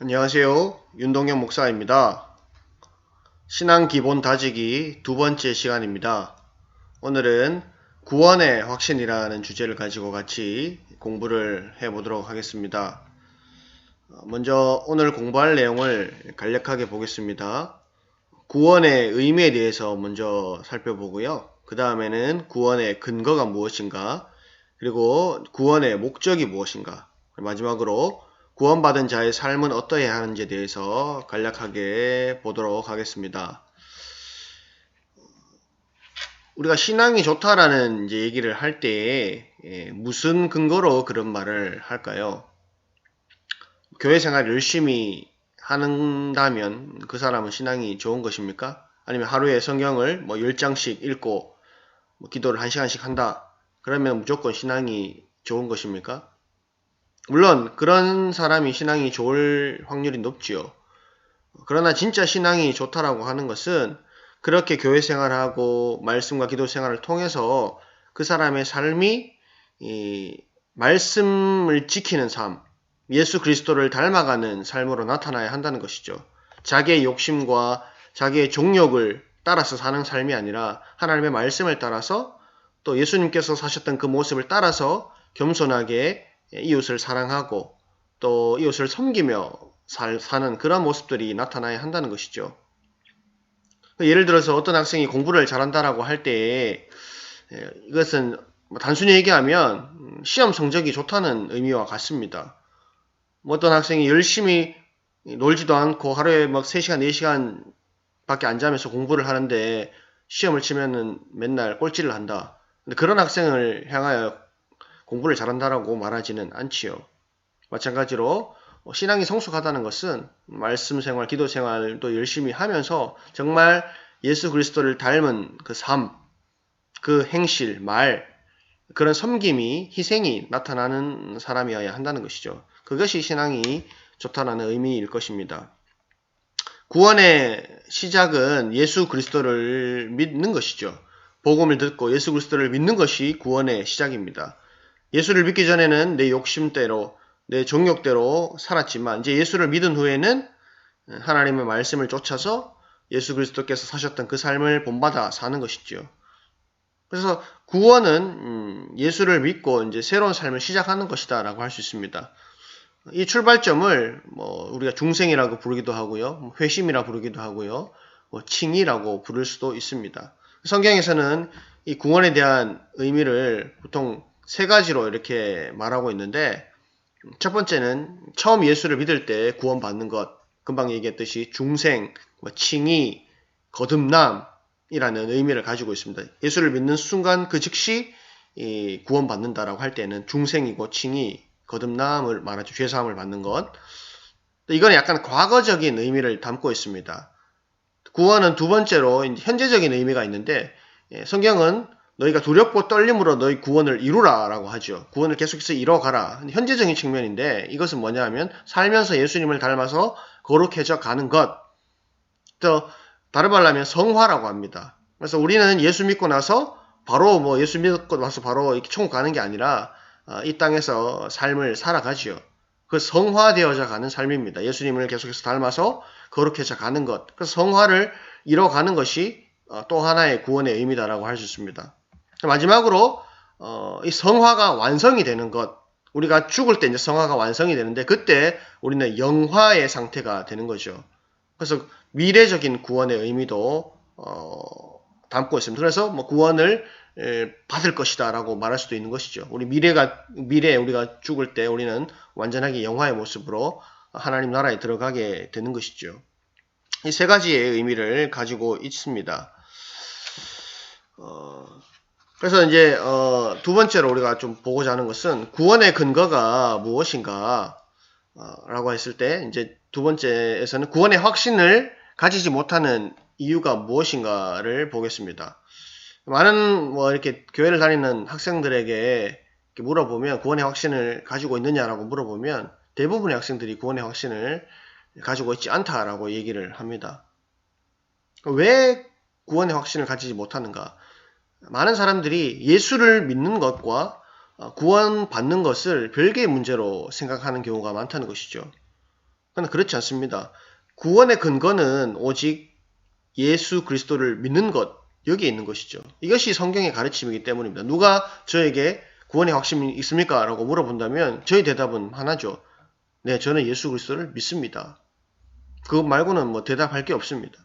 안녕하세요. 윤동현 목사입니다. 신앙 기본 다지기 두 번째 시간입니다. 오늘은 구원의 확신이라는 주제를 가지고 같이 공부를 해보도록 하겠습니다. 먼저 오늘 공부할 내용을 간략하게 보겠습니다. 구원의 의미에 대해서 먼저 살펴보고요. 그 다음에는 구원의 근거가 무엇인가, 그리고 구원의 목적이 무엇인가, 마지막으로 구원받은 자의 삶은 어떠해야 하는지에 대해서 간략하게 보도록 하겠습니다. 우리가 신앙이 좋다라는 이제 얘기를 할 때 무슨 근거로 그런 말을 할까요? 교회 생활 열심히 한다면 그 사람은 신앙이 좋은 것입니까? 아니면 하루에 성경을 10장씩 읽고 기도를 1시간씩 한다. 그러면 무조건 신앙이 좋은 것입니까? 물론 그런 사람이 신앙이 좋을 확률이 높지요. 그러나 진짜 신앙이 좋다라고 하는 것은 그렇게 교회 생활하고 말씀과 기도 생활을 통해서 그 사람의 삶이 말씀을 지키는 삶, 예수 그리스도를 닮아가는 삶으로 나타나야 한다는 것이죠. 자기의 욕심과 자기의 종욕을 따라서 사는 삶이 아니라 하나님의 말씀을 따라서 또 예수님께서 사셨던 그 모습을 따라서 겸손하게 이웃을 사랑하고 또 이웃을 섬기며 사는 그런 모습들이 나타나야 한다는 것이죠. 예를 들어서 어떤 학생이 공부를 잘한다라고 할 때 이것은 단순히 얘기하면 시험 성적이 좋다는 의미와 같습니다. 어떤 학생이 열심히 놀지도 않고 하루에 3시간, 4시간 밖에 안 자면서 공부를 하는데 시험을 치면은 맨날 꼴찌를 한다. 근데 그런 학생을 향하여 공부를 잘한다라고 말하지는 않지요. 마찬가지로 신앙이 성숙하다는 것은 말씀 생활, 기도 생활도 열심히 하면서 정말 예수 그리스도를 닮은 그 삶, 그 행실, 말, 그런 섬김이, 희생이 나타나는 사람이어야 한다는 것이죠. 그것이 신앙이 좋다는 의미일 것입니다. 구원의 시작은 예수 그리스도를 믿는 것이죠. 복음을 듣고 예수 그리스도를 믿는 것이 구원의 시작입니다. 예수를 믿기 전에는 내 욕심대로, 내 정욕대로 살았지만 이제 예수를 믿은 후에는 하나님의 말씀을 쫓아서 예수 그리스도께서 사셨던 그 삶을 본받아 사는 것이죠. 그래서 구원은 예수를 믿고 이제 새로운 삶을 시작하는 것이다라고 할 수 있습니다. 이 출발점을 우리가 중생이라고 부르기도 하고요, 회심이라고 부르기도 하고요, 칭의라고 부를 수도 있습니다. 성경에서는 이 구원에 대한 의미를 보통 3가지로 이렇게 말하고 있는데, 첫 번째는 처음 예수를 믿을 때 구원받는 것, 금방 얘기했듯이 중생, 칭의, 거듭남이라는 의미를 가지고 있습니다. 예수를 믿는 순간 그 즉시 구원받는다라고 할 때는 중생이고 칭의, 거듭남을 말하죠. 죄사함을 받는 것. 이건 약간 과거적인 의미를 담고 있습니다. 구원은 두 번째로 현재적인 의미가 있는데, 성경은 너희가 두렵고 떨림으로 너희 구원을 이루라 라고 하죠. 구원을 계속해서 이뤄가라. 현재적인 측면인데 이것은 뭐냐 하면 살면서 예수님을 닮아서 거룩해져 가는 것. 또 다른 말로 하면 성화라고 합니다. 그래서 우리는 예수 믿고 나서 바로 예수 믿고 나서 바로 이렇게 천국 가는 게 아니라 이 땅에서 삶을 살아가지요. 그 성화되어져 가는 삶입니다. 예수님을 계속해서 닮아서 거룩해져 가는 것. 그래서 성화를 이뤄가는 것이 또 하나의 구원의 의미다라고 할 수 있습니다. 마지막으로 이 성화가 완성이 되는 것. 우리가 죽을 때 이제 성화가 완성이 되는데 그때 우리는 영화의 상태가 되는 거죠. 그래서 미래적인 구원의 의미도 담고 있습니다. 그래서 구원을 받을 것이다라고 말할 수도 있는 것이죠. 우리 미래에 우리가 죽을 때 우리는 완전하게 영화의 모습으로 하나님 나라에 들어가게 되는 것이죠. 이 3가지의 의미를 가지고 있습니다. 그래서 이제 두 번째로 우리가 좀 보고자 하는 것은 구원의 근거가 무엇인가 라고 했을 때 이제 두 번째에서는 구원의 확신을 가지지 못하는 이유가 무엇인가를 보겠습니다. 많은 이렇게 교회를 다니는 학생들에게 이렇게 물어보면 구원의 확신을 가지고 있느냐라고 물어보면 대부분의 학생들이 구원의 확신을 가지고 있지 않다라고 얘기를 합니다. 왜 구원의 확신을 가지지 못하는가? 많은 사람들이 예수를 믿는 것과 구원받는 것을 별개의 문제로 생각하는 경우가 많다는 것이죠. 그러나 그렇지 않습니다. 구원의 근거는 오직 예수 그리스도를 믿는 것, 여기에 있는 것이죠. 이것이 성경의 가르침이기 때문입니다. 누가 저에게 구원의 확신이 있습니까? 라고 물어본다면 저희 대답은 하나죠. 네, 저는 예수 그리스도를 믿습니다. 그것 말고는 뭐 대답할 게 없습니다.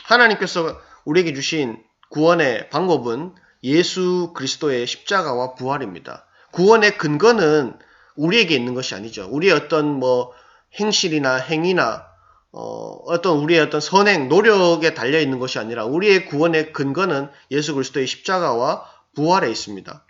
하나님께서 우리에게 주신 구원의 방법은 예수 그리스도의 십자가와 부활입니다. 구원의 근거는 우리에게 있는 것이 아니죠. 우리의 어떤 뭐 행실이나 행위나 어떤 우리의 어떤 선행, 노력에 달려 있는 것이 아니라 우리의 구원의 근거는 예수 그리스도의 십자가와 부활에 있습니다.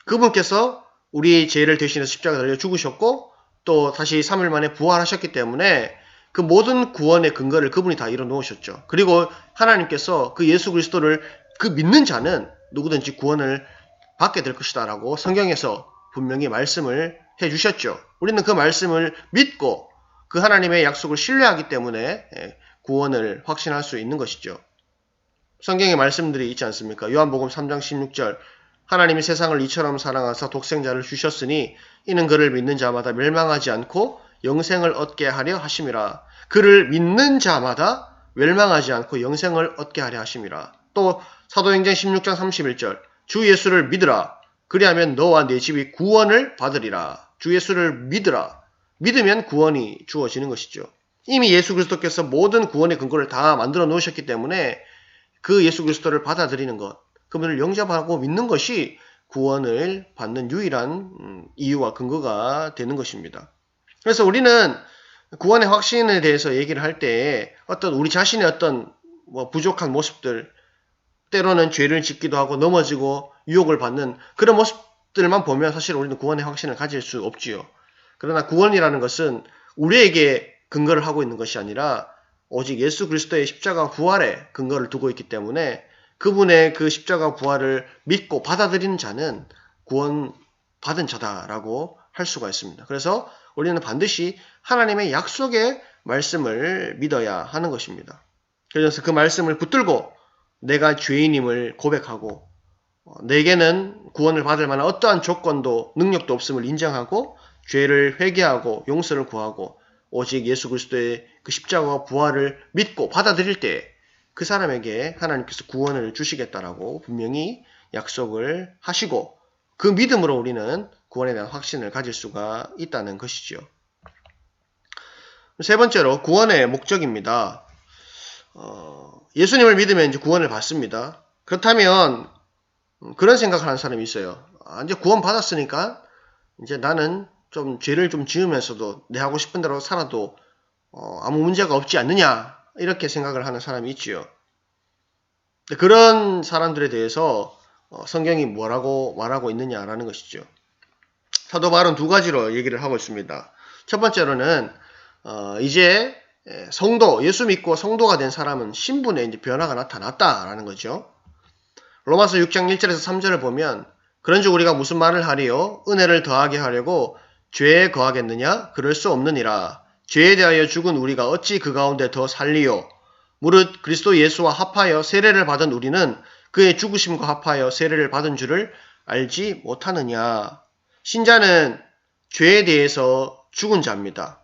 그분께서 우리 죄를 대신해서 십자가에 달려 죽으셨고 또 다시 3일 만에 부활하셨기 때문에 그 모든 구원의 근거를 그분이 다 이뤄 놓으셨죠. 그리고 하나님께서 그 예수 그리스도를 그 믿는 자는 누구든지 구원을 받게 될 것이다 라고 성경에서 분명히 말씀을 해주셨죠. 우리는 그 말씀을 믿고 그 하나님의 약속을 신뢰하기 때문에 구원을 확신할 수 있는 것이죠. 성경의 말씀들이 있지 않습니까? 요한복음 3장 16절 하나님이 세상을 이처럼 사랑하사 독생자를 주셨으니 이는 그를 믿는 자마다 멸망하지 않고 영생을 얻게 하려 하심이라. 그를 믿는 자마다 멸망하지 않고 영생을 얻게 하려 하심이라. 또 사도행전 16장 31절 주 예수를 믿으라. 그리하면 너와 네 집이 구원을 받으리라. 주 예수를 믿으라. 믿으면 구원이 주어지는 것이죠. 이미 예수 그리스도께서 모든 구원의 근거를 다 만들어 놓으셨기 때문에 그 예수 그리스도를 받아들이는 것, 그분을 영접하고 믿는 것이 구원을 받는 유일한 이유와 근거가 되는 것입니다. 그래서 우리는 구원의 확신에 대해서 얘기를 할 때 어떤 우리 자신의 어떤 뭐 부족한 모습들, 때로는 죄를 짓기도 하고 넘어지고 유혹을 받는 그런 모습들만 보면 사실 우리는 구원의 확신을 가질 수 없지요. 그러나 구원이라는 것은 우리에게 근거를 하고 있는 것이 아니라 오직 예수 그리스도의 십자가 부활에 근거를 두고 있기 때문에 그분의 그 십자가 부활을 믿고 받아들이는 자는 구원 받은 자다라고 할 수가 있습니다. 그래서 우리는 반드시 하나님의 약속의 말씀을 믿어야 하는 것입니다. 그래서 그 말씀을 붙들고 내가 죄인임을 고백하고 내게는 구원을 받을 만한 어떠한 조건도 능력도 없음을 인정하고 죄를 회개하고 용서를 구하고 오직 예수 그리스도의 그 십자가와 부활을 믿고 받아들일 때 그 사람에게 하나님께서 구원을 주시겠다라고 분명히 약속을 하시고 그 믿음으로 우리는 구원에 대한 확신을 가질 수가 있다는 것이죠. 세 번째로 구원의 목적입니다. 예수님을 믿으면 이제 구원을 받습니다. 그렇다면 그런 생각을 하는 사람이 있어요. 이제 구원 받았으니까 이제 나는 좀 죄를 좀 지으면서도 내 하고 싶은 대로 살아도 아무 문제가 없지 않느냐 이렇게 생각을 하는 사람이 있지요. 그런 사람들에 대해서 성경이 뭐라고 말하고 있느냐라는 것이죠. 사도 바울은 두 가지로 얘기를 하고 있습니다. 첫 번째로는 이제 성도, 예수 믿고 성도가 된 사람은 신분에 이제 변화가 나타났다라는 거죠. 로마서 6장 1절에서 3절을 보면 그런즉 우리가 무슨 말을 하리요? 은혜를 더하게 하려고 죄에 거하겠느냐? 그럴 수 없느니라. 죄에 대하여 죽은 우리가 어찌 그 가운데 더 살리요? 무릇 그리스도 예수와 합하여 세례를 받은 우리는 그의 죽으심과 합하여 세례를 받은 줄을 알지 못하느냐? 신자는 죄에 대해서 죽은 자입니다.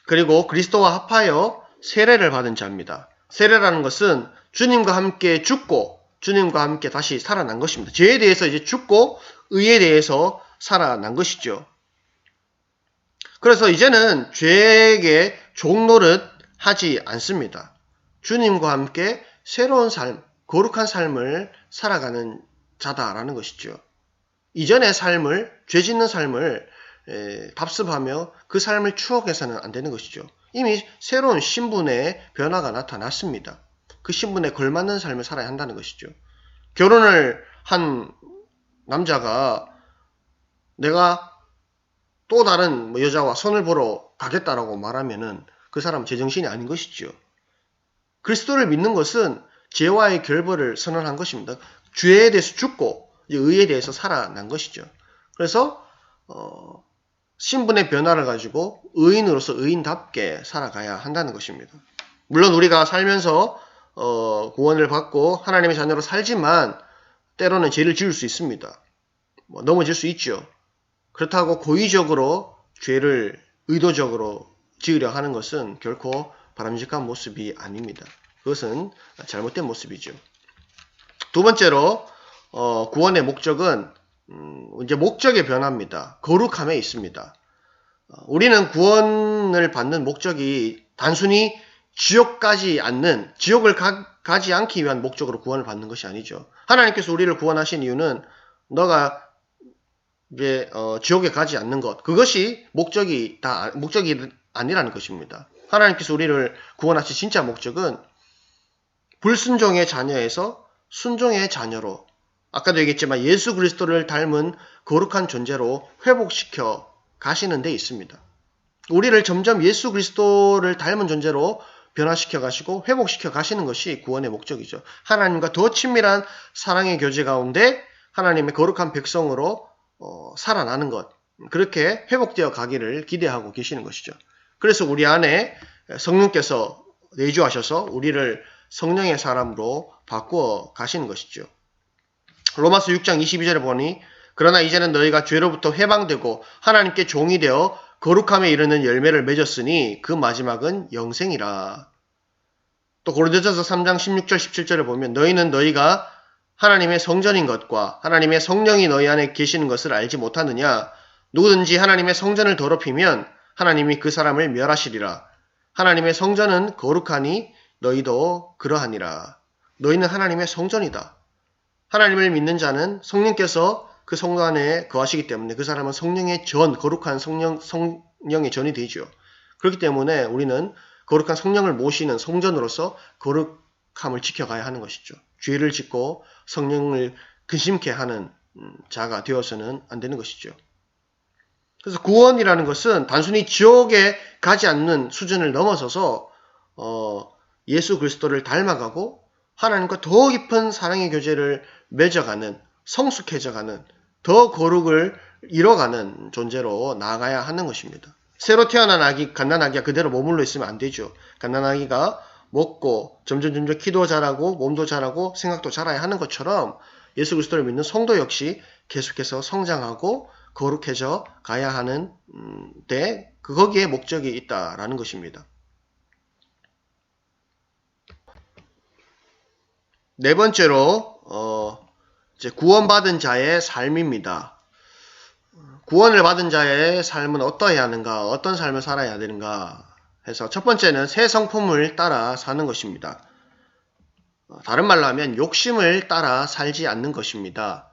그리고 그리스도와 합하여 세례를 받은 자입니다. 세례라는 것은 주님과 함께 죽고 주님과 함께 다시 살아난 것입니다. 죄에 대해서 이제 죽고 의에 대해서 살아난 것이죠. 그래서 이제는 죄에게 종노릇 하지 않습니다. 주님과 함께 새로운 삶, 거룩한 삶을 살아가는 자다라는 것이죠. 이전의 삶을, 죄 짓는 삶을 답습하며 그 삶을 추억해서는 안 되는 것이죠. 이미 새로운 신분의 변화가 나타났습니다. 그 신분에 걸맞는 삶을 살아야 한다는 것이죠. 결혼을 한 남자가 내가 또 다른 여자와 손을 보러 가겠다라고 말하면은 그 사람은 제정신이 아닌 것이죠. 그리스도를 믿는 것은 죄와의 결별을 선언한 것입니다. 죄에 대해서 죽고 의에 대해서 살아난 것이죠. 그래서 신분의 변화를 가지고 의인으로서 의인답게 살아가야 한다는 것입니다. 물론 우리가 살면서 구원을 받고 하나님의 자녀로 살지만 때로는 죄를 지을 수 있습니다. 넘어질 수 있죠. 그렇다고 고의적으로 죄를 의도적으로 지으려 하는 것은 결코 바람직한 모습이 아닙니다. 그것은 잘못된 모습이죠. 두 번째로 구원의 목적은 이제 목적의 변화입니다. 거룩함에 있습니다. 우리는 구원을 받는 목적이 단순히 지옥을 가지 않기 위한 목적으로 구원을 받는 것이 아니죠. 하나님께서 우리를 구원하신 이유는 너가 이제 지옥에 가지 않는 것, 그것이 목적이 아니라는 것입니다. 하나님께서 우리를 구원하신 진짜 목적은 불순종의 자녀에서 순종의 자녀로, 아까도 얘기했지만 예수 그리스도를 닮은 거룩한 존재로 회복시켜 가시는 데 있습니다. 우리를 점점 예수 그리스도를 닮은 존재로 변화시켜 가시고 회복시켜 가시는 것이 구원의 목적이죠. 하나님과 더 친밀한 사랑의 교제 가운데 하나님의 거룩한 백성으로 살아나는 것, 그렇게 회복되어 가기를 기대하고 계시는 것이죠. 그래서 우리 안에 성령께서 내주하셔서 우리를 성령의 사람으로 바꾸어 가시는 것이죠. 로마서 6장 22절에 보니 그러나 이제는 너희가 죄로부터 해방되고 하나님께 종이 되어 거룩함에 이르는 열매를 맺었으니 그 마지막은 영생이라. 또 고린도전서 3장 16절 17절을 보면 너희는 너희가 하나님의 성전인 것과 하나님의 성령이 너희 안에 계시는 것을 알지 못하느냐. 누구든지 하나님의 성전을 더럽히면 하나님이 그 사람을 멸하시리라. 하나님의 성전은 거룩하니 너희도 그러하니라. 너희는 하나님의 성전이다. 하나님을 믿는 자는 성령께서 그 성도 안에 거하시기 때문에 그 사람은 성령의 전, 거룩한 성령의 전이 되죠. 그렇기 때문에 우리는 거룩한 성령을 모시는 성전으로서 거룩함을 지켜가야 하는 것이죠. 죄를 짓고 성령을 근심케 하는 자가 되어서는 안 되는 것이죠. 그래서 구원이라는 것은 단순히 지옥에 가지 않는 수준을 넘어서서 예수 그리스도를 닮아가고 하나님과 더 깊은 사랑의 교제를 맺어가는, 성숙해져가는, 더 거룩을 이뤄가는 존재로 나아가야 하는 것입니다. 새로 태어난 아기, 갓난아기가 그대로 머물러 있으면 안 되죠. 갓난아기가 먹고 점점 키도 자라고 몸도 자라고 생각도 자라야 하는 것처럼 예수 그리스도를 믿는 성도 역시 계속해서 성장하고 거룩해져 가야 하는 거기에 목적이 있다라는 것입니다. 네 번째로 이제 구원받은 자의 삶입니다. 구원을 받은 자의 삶은 어떠해야 하는가, 어떤 삶을 살아야 되는가 해서 첫 번째는 새 성품을 따라 사는 것입니다. 다른 말로 하면 욕심을 따라 살지 않는 것입니다.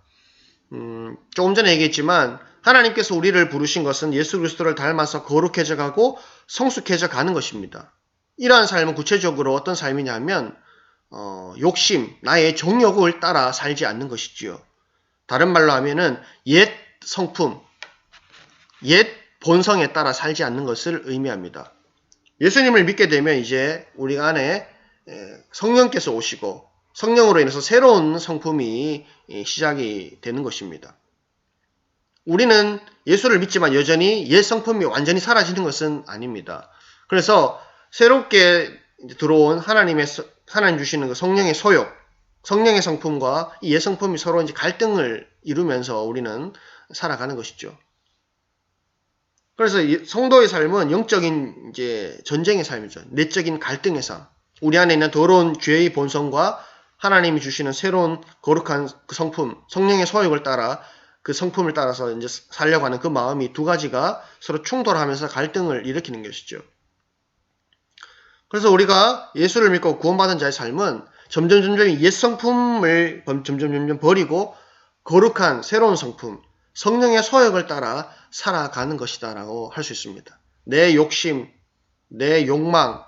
조금 전에 얘기했지만 하나님께서 우리를 부르신 것은 예수 그리스도를 닮아서 거룩해져 가고 성숙해져 가는 것입니다. 이러한 삶은 구체적으로 어떤 삶이냐 하면 욕심, 나의 정욕을 따라 살지 않는 것이지요. 다른 말로 하면은 옛 성품, 옛 본성에 따라 살지 않는 것을 의미합니다. 예수님을 믿게 되면 이제 우리 안에 성령께서 오시고 성령으로 인해서 새로운 성품이 시작이 되는 것입니다. 우리는 예수를 믿지만 여전히 옛 성품이 완전히 사라지는 것은 아닙니다. 그래서 새롭게 들어온 하나님 주시는 그 성령의 소욕, 성령의 성품과 이 옛 성품이 서로 이제 갈등을 이루면서 우리는 살아가는 것이죠. 그래서 성도의 삶은 영적인 이제 전쟁의 삶이죠. 내적인 갈등의 삶. 우리 안에 있는 더러운 죄의 본성과 하나님이 주시는 새로운 거룩한 그 성품, 성령의 소욕을 따라 그 성품을 따라서 이제 살려고 하는 그 마음이 두 가지가 서로 충돌하면서 갈등을 일으키는 것이죠. 그래서 우리가 예수를 믿고 구원받은 자의 삶은 점점 옛 성품을 점점 버리고 거룩한 새로운 성품, 성령의 소욕을 따라 살아가는 것이다라고 할 수 있습니다. 내 욕심, 내 욕망,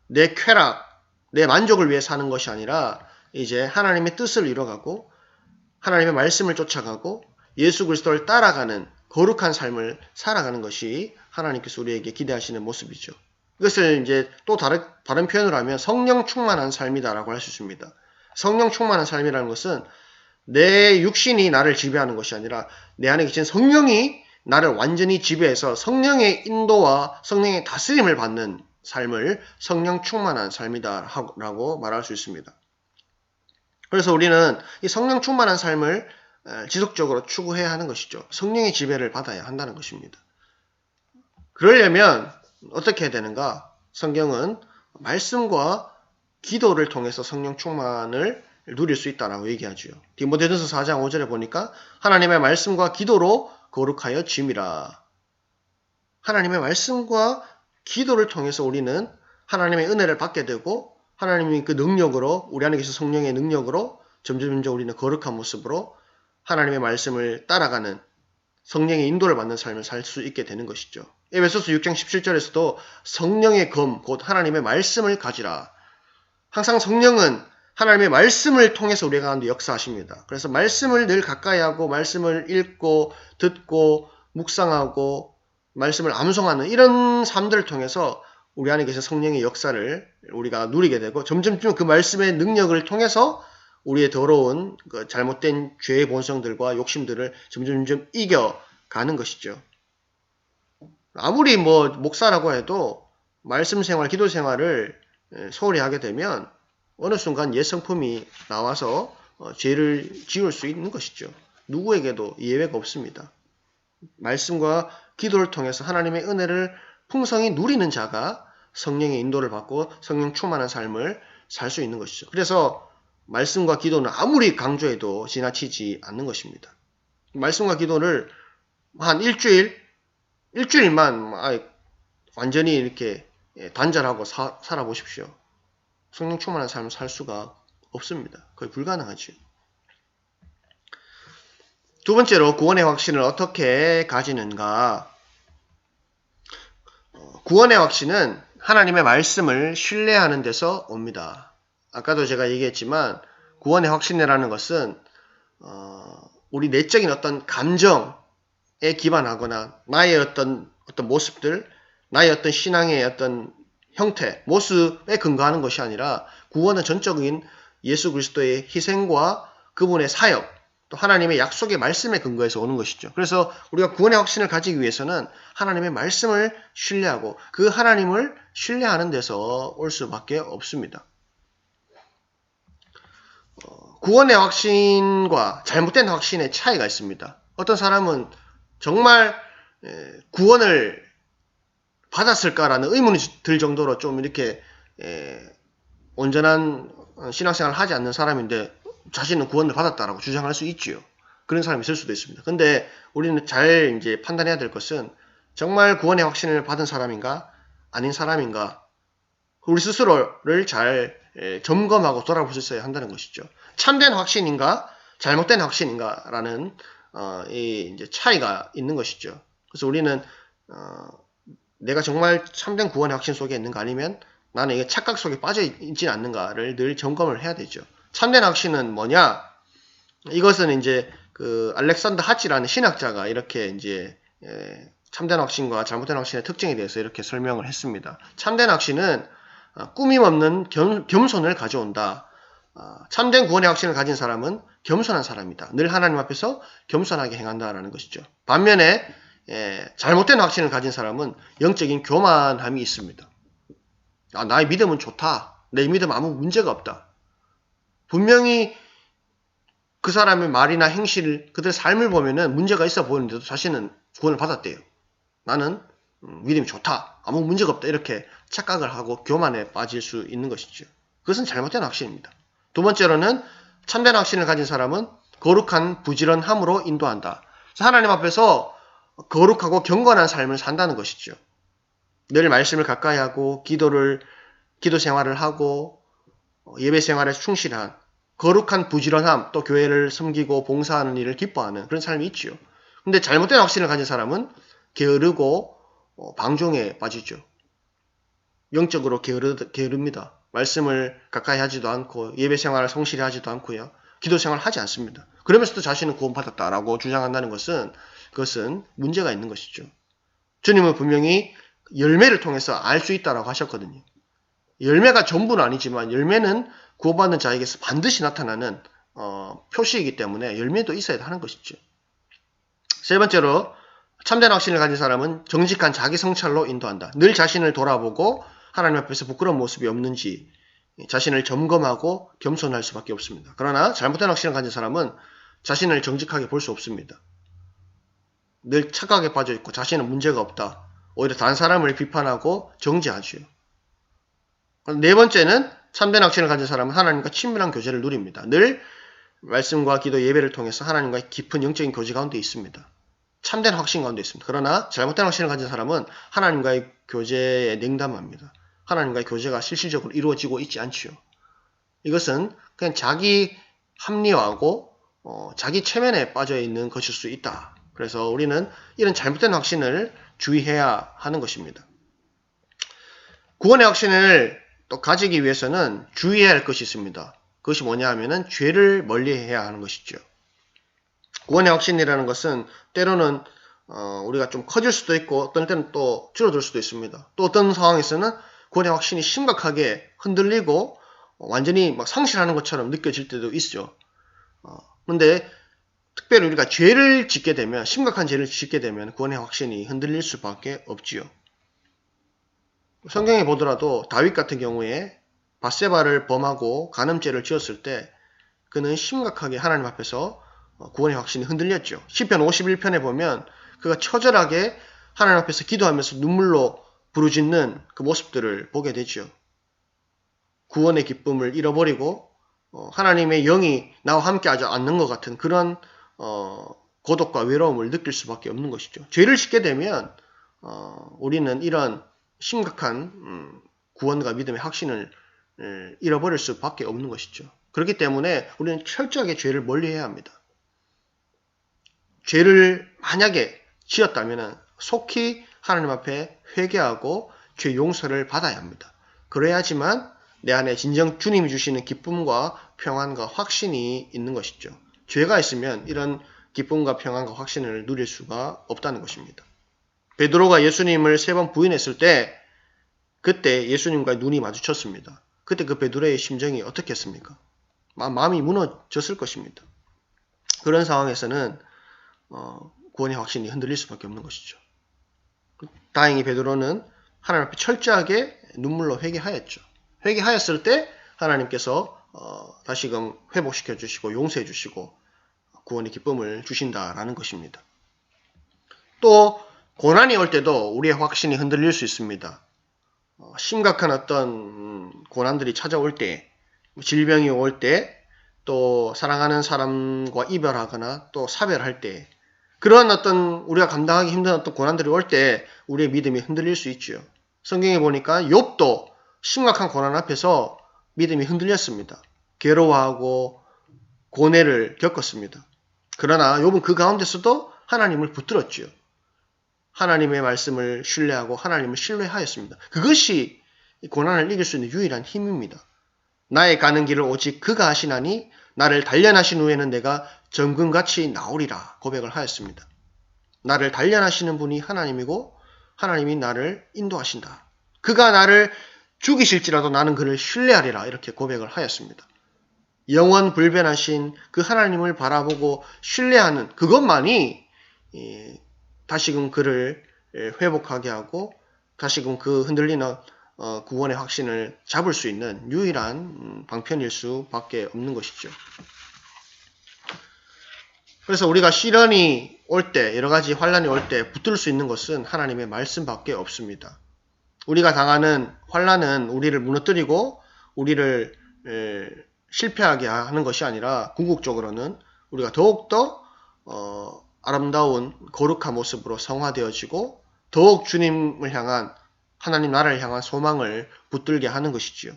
내 쾌락, 내 만족을 위해 사는 것이 아니라 이제 하나님의 뜻을 이뤄가고 하나님의 말씀을 쫓아가고 예수 그리스도를 따라가는 거룩한 삶을 살아가는 것이 하나님께서 우리에게 기대하시는 모습이죠. 이것을 이제 또 다른 표현으로 하면 성령 충만한 삶이다라고 할 수 있습니다. 성령 충만한 삶이라는 것은 내 육신이 나를 지배하는 것이 아니라 내 안에 계신 성령이 나를 완전히 지배해서 성령의 인도와 성령의 다스림을 받는 삶을 성령 충만한 삶이다라고 말할 수 있습니다. 그래서 우리는 이 성령 충만한 삶을 지속적으로 추구해야 하는 것이죠. 성령의 지배를 받아야 한다는 것입니다. 그러려면 어떻게 해야 되는가? 성경은 말씀과 기도를 통해서 성령 충만을 누릴 수 있다라고 얘기하죠. 디모데전서 4장 5절에 보니까 하나님의 말씀과 기도로 거룩하여 짐이라. 하나님의 말씀과 기도를 통해서 우리는 하나님의 은혜를 받게 되고 하나님의 그 능력으로 우리 안에 계신 성령의 능력으로 점점 우리는 거룩한 모습으로 하나님의 말씀을 따라가는 성령의 인도를 받는 삶을 살 수 있게 되는 것이죠. 에베소서 6장 17절에서도 성령의 검, 곧 하나님의 말씀을 가지라. 항상 성령은 하나님의 말씀을 통해서 우리 가운데 역사하십니다. 그래서 말씀을 늘 가까이 하고 말씀을 읽고 듣고 묵상하고 말씀을 암송하는 이런 삶들을 통해서 우리 안에 계신 성령의 역사를 우리가 누리게 되고 점점 그 말씀의 능력을 통해서 우리의 더러운 그 잘못된 죄의 본성들과 욕심들을 점점 이겨가는 것이죠. 아무리 목사라고 해도 말씀 생활, 기도 생활을 소홀히 하게 되면 어느 순간 옛 성품이 나와서 죄를 지을 수 있는 것이죠. 누구에게도 예외가 없습니다. 말씀과 기도를 통해서 하나님의 은혜를 풍성히 누리는 자가 성령의 인도를 받고 성령 충만한 삶을 살 수 있는 것이죠. 그래서 말씀과 기도는 아무리 강조해도 지나치지 않는 것입니다. 말씀과 기도를 한 일주일만 완전히 이렇게 단절하고 살아보십시오. 성령 충만한 삶을 살 수가 없습니다. 거의 불가능하죠. 두 번째로 구원의 확신을 어떻게 가지는가? 구원의 확신은 하나님의 말씀을 신뢰하는 데서 옵니다. 아까도 제가 얘기했지만 구원의 확신이라는 것은 우리 내적인 어떤 감정에 기반하거나 나의 어떤 모습들, 나의 어떤 신앙의 어떤 형태, 모습에 근거하는 것이 아니라 구원은 전적인 예수 그리스도의 희생과 그분의 사역, 또 하나님의 약속의 말씀에 근거해서 오는 것이죠. 그래서 우리가 구원의 확신을 가지기 위해서는 하나님의 말씀을 신뢰하고 그 하나님을 신뢰하는 데서 올 수밖에 없습니다. 구원의 확신과 잘못된 확신의 차이가 있습니다. 어떤 사람은 정말 구원을 받았을까라는 의문이 들 정도로 좀 이렇게 온전한 신앙생활을 하지 않는 사람인데 자신은 구원을 받았다라고 주장할 수 있지요. 그런 사람이 있을 수도 있습니다. 근데 우리는 잘 이제 판단해야 될 것은 정말 구원의 확신을 받은 사람인가 아닌 사람인가 우리 스스로를 잘 점검하고 돌아볼 수 있어야 한다는 것이죠. 참된 확신인가 잘못된 확신인가라는 이 이제 차이가 있는 것이죠. 그래서 우리는 내가 정말 참된 구원의 확신 속에 있는가 아니면 나는 이게 착각 속에 빠져 있지는 않는가를 늘 점검을 해야 되죠. 참된 확신은 뭐냐? 이것은 이제 그 알렉산더 하치라는 신학자가 이렇게 이제 참된 확신과 잘못된 확신의 특징에 대해서 이렇게 설명을 했습니다. 참된 확신은 꾸밈 없는 겸손을 가져온다. 참된 구원의 확신을 가진 사람은 겸손한 사람이다. 늘 하나님 앞에서 겸손하게 행한다라는 것이죠. 반면에 잘못된 확신을 가진 사람은 영적인 교만함이 있습니다. 나의 믿음은 좋다. 내 믿음 아무 문제가 없다. 분명히 그 사람의 말이나 행실, 그들의 삶을 보면은 문제가 있어 보이는데도 자신은 구원을 받았대요. 나는 믿음이 좋다. 아무 문제가 없다. 이렇게 착각을 하고 교만에 빠질 수 있는 것이죠. 그것은 잘못된 확신입니다. 두 번째로는 참된 확신을 가진 사람은 거룩한 부지런함으로 인도한다. 하나님 앞에서 거룩하고 경건한 삶을 산다는 것이죠. 늘 말씀을 가까이 하고 기도 생활을 하고 예배 생활에 충실한 거룩한 부지런함, 또 교회를 섬기고 봉사하는 일을 기뻐하는 그런 삶이 있지요. 근데 잘못된 확신을 가진 사람은 게으르고 방종에 빠지죠. 영적으로 게으릅니다. 말씀을 가까이 하지도 않고 예배 생활을 성실히 하지도 않고요. 기도 생활을 하지 않습니다. 그러면서도 자신은 구원받았다라고 주장한다는 것은 그것은 문제가 있는 것이죠. 주님은 분명히 열매를 통해서 알 수 있다라고 하셨거든요. 열매가 전부는 아니지만 열매는 구원받는 자에게서 반드시 나타나는 표시이기 때문에 열매도 있어야 하는 것이죠. 세 번째로 참된 확신을 가진 사람은 정직한 자기 성찰로 인도한다. 늘 자신을 돌아보고 하나님 앞에서 부끄러운 모습이 없는지 자신을 점검하고 겸손할 수밖에 없습니다. 그러나 잘못된 확신을 가진 사람은 자신을 정직하게 볼 수 없습니다. 늘 착각에 빠져 있고 자신은 문제가 없다. 오히려 다른 사람을 비판하고 정죄하죠. 네 번째는 참된 확신을 가진 사람은 하나님과 친밀한 교제를 누립니다. 늘 말씀과 기도 예배를 통해서 하나님과의 깊은 영적인 교제 가운데 있습니다. 참된 확신 가운데 있습니다. 그러나 잘못된 확신을 가진 사람은 하나님과의 교제에 냉담합니다. 하나님과의 교제가 실질적으로 이루어지고 있지 않지요. 이것은 그냥 자기 합리화하고 자기 체면에 빠져 있는 것일 수 있다. 그래서 우리는 이런 잘못된 확신을 주의해야 하는 것입니다. 구원의 확신을 또 가지기 위해서는 주의해야 할 것이 있습니다. 그것이 뭐냐 하면은 죄를 멀리해야 하는 것이죠. 구원의 확신이라는 것은 때로는 우리가 좀 커질 수도 있고 어떤 때는 또 줄어들 수도 있습니다. 또 어떤 상황에서는 구원의 확신이 심각하게 흔들리고 완전히 막 상실하는 것처럼 느껴질 때도 있죠. 그런데 특별히 우리가 죄를 짓게 되면, 심각한 죄를 짓게 되면 구원의 확신이 흔들릴 수밖에 없지요. 성경에 보더라도 다윗 같은 경우에 밧세바를 범하고 간음죄를 지었을 때 그는 심각하게 하나님 앞에서 구원의 확신이 흔들렸죠. 시편 51편에 보면 그가 처절하게 하나님 앞에서 기도하면서 눈물로 부르짖는 그 모습들을 보게 되죠. 구원의 기쁨을 잃어버리고 하나님의 영이 나와 함께 하지 않는 것 같은 그런 고독과 외로움을 느낄 수밖에 없는 것이죠. 죄를 짓게 되면 우리는 이런 심각한 구원과 믿음의 확신을 잃어버릴 수밖에 없는 것이죠. 그렇기 때문에 우리는 철저하게 죄를 멀리해야 합니다. 죄를 만약에 지었다면 속히 하나님 앞에 회개하고 죄 용서를 받아야 합니다. 그래야지만 내 안에 진정 주님이 주시는 기쁨과 평안과 확신이 있는 것이죠. 죄가 있으면 이런 기쁨과 평안과 확신을 누릴 수가 없다는 것입니다. 베드로가 예수님을 3번 부인했을 때 그때 예수님과의 눈이 마주쳤습니다. 그때 그 베드로의 심정이 어떻겠습니까? 마음이 무너졌을 것입니다. 그런 상황에서는 구원의 확신이 흔들릴 수밖에 없는 것이죠. 다행히 베드로는 하나님 앞에 철저하게 눈물로 회개하였죠. 회개하였을 때 하나님께서 다시금 회복시켜 주시고 용서해 주시고 구원의 기쁨을 주신다라는 것입니다. 또 고난이 올 때도 우리의 확신이 흔들릴 수 있습니다. 심각한 어떤 고난들이 찾아올 때, 질병이 올 때, 또 사랑하는 사람과 이별하거나 또 사별할 때, 그런 어떤 우리가 감당하기 힘든 어떤 고난들이 올 때 우리의 믿음이 흔들릴 수 있죠. 성경에 보니까 욥도 심각한 고난 앞에서 믿음이 흔들렸습니다. 괴로워하고 고뇌를 겪었습니다. 그러나 욥은 그 가운데서도 하나님을 붙들었지요. 하나님의 말씀을 신뢰하고 하나님을 신뢰하였습니다. 그것이 고난을 이길 수 있는 유일한 힘입니다. 나의 가는 길을 오직 그가 하시나니 나를 단련하신 후에는 내가 정금같이 나오리라 고백을 하였습니다. 나를 단련하시는 분이 하나님이고 하나님이 나를 인도하신다. 그가 나를 죽이실지라도 나는 그를 신뢰하리라 이렇게 고백을 하였습니다. 영원 불변하신 그 하나님을 바라보고 신뢰하는 그것만이 다시금 그를 회복하게 하고 다시금 그 흔들리는 구원의 확신을 잡을 수 있는 유일한 방편일 수밖에 없는 것이죠. 그래서 우리가 시련이 올 때, 여러 가지 환난이 올 때 붙들 수 있는 것은 하나님의 말씀밖에 없습니다. 우리가 당하는 환난은 우리를 무너뜨리고 우리를 실패하게 하는 것이 아니라 궁극적으로는 우리가 더욱더 아름다운 거룩한 모습으로 성화되어지고 더욱 주님을 향한 하나님 나라를 향한 소망을 붙들게 하는 것이지요.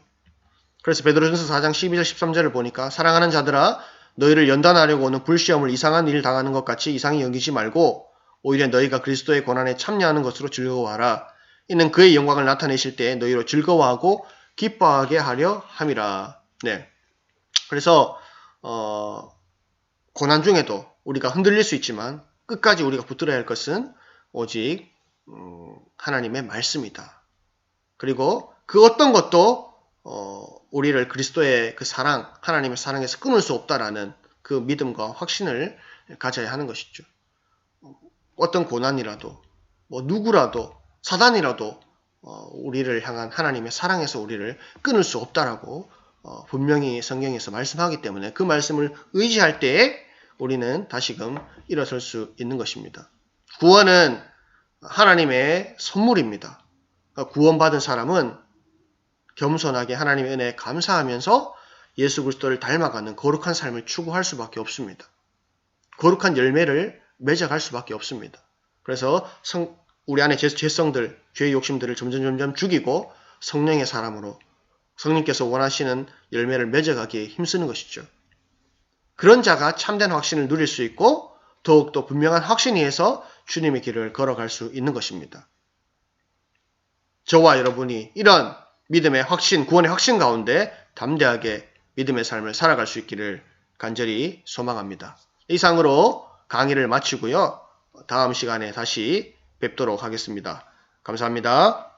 그래서 베드로전서 4장 12절 13절을 보니까 사랑하는 자들아 너희를 연단하려고 오는 불시험을 이상한 일을 당하는 것 같이 이상히 여기지 말고 오히려 너희가 그리스도의 고난에 참여하는 것으로 즐거워하라. 이는 그의 영광을 나타내실 때 너희로 즐거워하고 기뻐하게 하려 함이라. 네. 그래서 고난 중에도 우리가 흔들릴 수 있지만 끝까지 우리가 붙들어야 할 것은 오직 하나님의 말씀이다. 그리고 그 어떤 것도 우리를 그리스도의 그 사랑, 하나님의 사랑에서 끊을 수 없다라는 그 믿음과 확신을 가져야 하는 것이죠. 어떤 고난이라도, 누구라도, 사단이라도 우리를 향한 하나님의 사랑에서 우리를 끊을 수 없다라고 분명히 성경에서 말씀하기 때문에 그 말씀을 의지할 때에 우리는 다시금 일어설 수 있는 것입니다. 구원은 하나님의 선물입니다. 구원받은 사람은 겸손하게 하나님의 은혜에 감사하면서 예수 그리스도를 닮아가는 거룩한 삶을 추구할 수밖에 없습니다. 거룩한 열매를 맺어갈 수밖에 없습니다. 그래서 우리 안에 죄성들, 죄의 욕심들을 점점 죽이고 성령의 사람으로 성령께서 원하시는 열매를 맺어가기에 힘쓰는 것이죠. 그런 자가 참된 확신을 누릴 수 있고 더욱더 분명한 확신 위에서 주님의 길을 걸어갈 수 있는 것입니다. 저와 여러분이 이런 믿음의 확신, 구원의 확신 가운데 담대하게 믿음의 삶을 살아갈 수 있기를 간절히 소망합니다. 이상으로 강의를 마치고요. 다음 시간에 다시 뵙도록 하겠습니다. 감사합니다.